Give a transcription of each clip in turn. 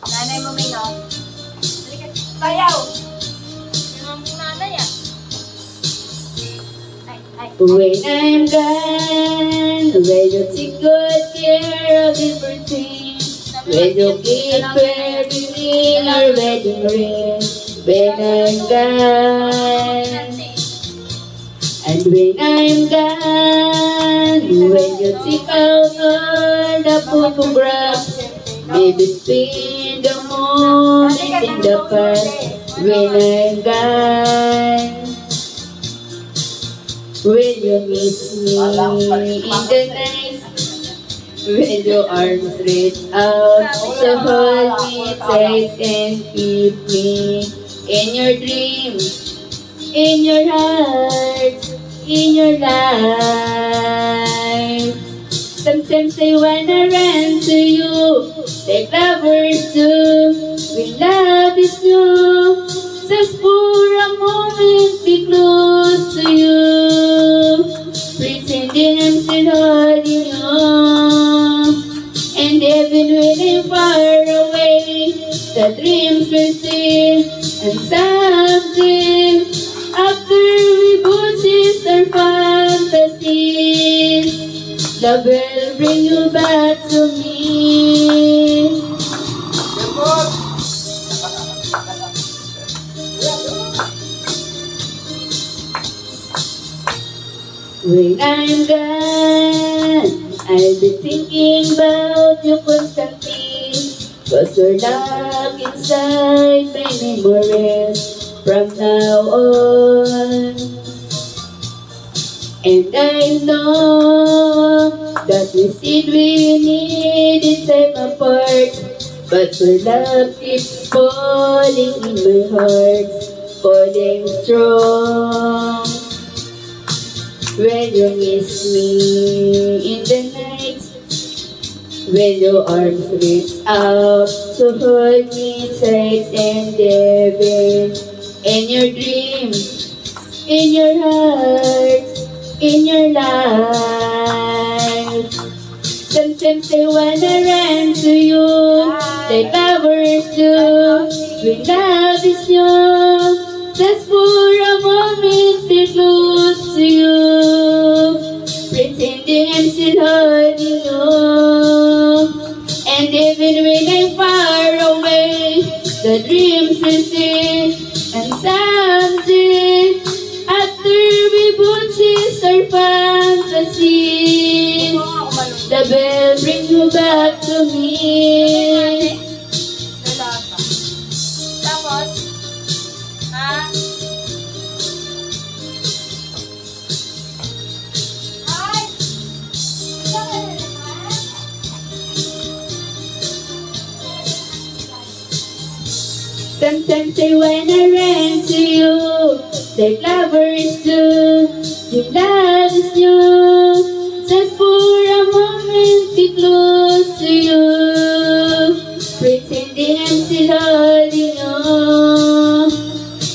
Nanay mo, Mino. Bayaw! Yung nanay ah. When I'm gone, will you take good care of everything? Will you keep wearing your wedding ring? When I'm gone, and when I'm gone, when you take out all the photographs, maybe spend the moment in the past. When I'm gone, will you miss me in the night? Will your arms reach out to hold me tight and keep me in your dreams, in your heart, in your life? Sometimes I wanna run to you like lovers do. When love is new, just for a moment be close to you, pretending I'm still holding on. And even when I'm far away, the dreams will still. And someday, after we both chase our fantasies, love will bring you back to me. When I'm gone, I'll be thinking about you constantly, 'cause you're locked inside my memories from now on. And I know that we said we needed time apart, but your love keeps falling in my heart, falling strong. Will you miss me in the night? Will your arms reach out to hold me tight and even in your dreams, in your heart, in your life? Sometimes I wanna run to you like lovers do. When love is new, just for a moment be close to you, pretending I'm still holding on. And even when I'm far away, the dreams will stay. And someday, after we both chase our fantasies, the bell brings you back to me. Tapos, ha? Ay! Sometimes I wanna run to you like lovers do. When love is new, just for a moment be close to you, pretending I'm still holding on.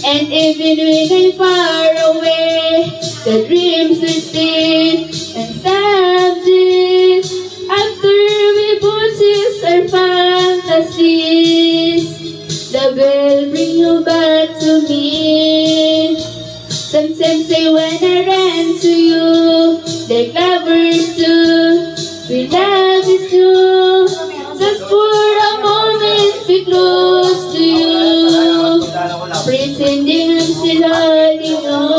And even when I'm far away, the dreams will stay. And someday, after we both chase our fantasies, the bell bring you back to me. Sometimes I wanna run to you like lovers do. When love is new, just for a moment be close to you, pretending I'm still holding on.